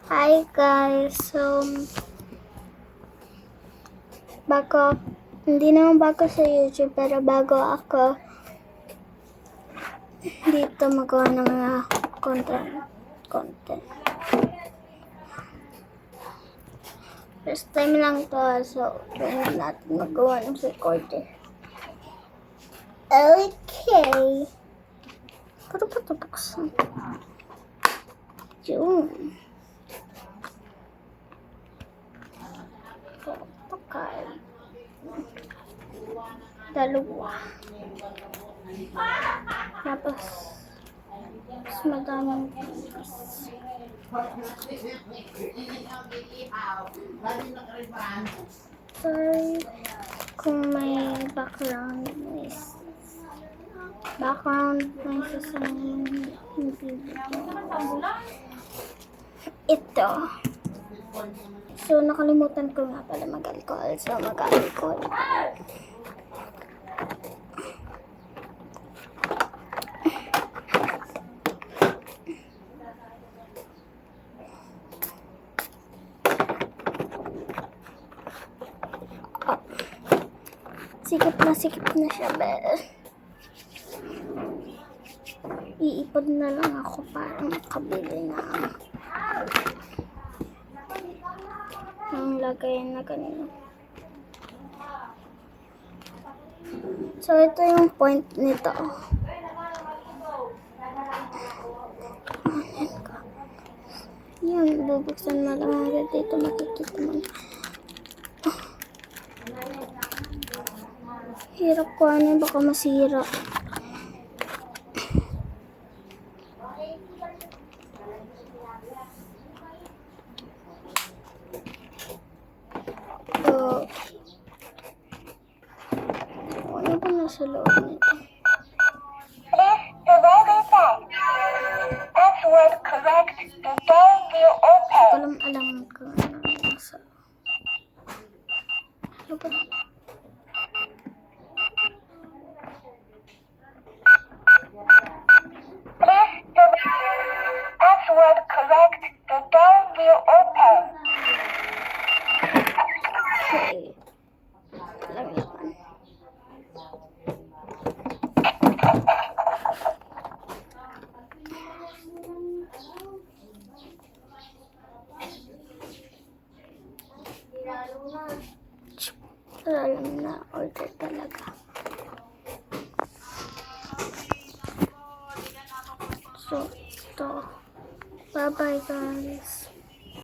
Hi guys, hindi naman bago sa YouTube, pero bago ako dito magawa ng mga content. First time lang to, so try natin magawa ng recording. Okay. Pero pa ito buksan? Yun. Okay. Dalawa. Tapos, mas madaming piece. Sorry kung may background noise. Sa ito. So, nakalimutan ko nga pala mag-alcohol. So, mag-alcohol. Sikip na siya, bel. Iipod na lang ako para makabili ng lagayan na ganito. So, ito yung point nito. Yan, bubuksan mo lang agad dito, makikita mo. Hirap ko baka masira. Ano ba nasa loob nito? Please do not decide. Password correct. The door will open. Alam ko na nasa. Ano ba? Please do not. Password correct. The door will open. Okay. Lang yan. Alam na, order talaga. So, ito. Bye-bye guys.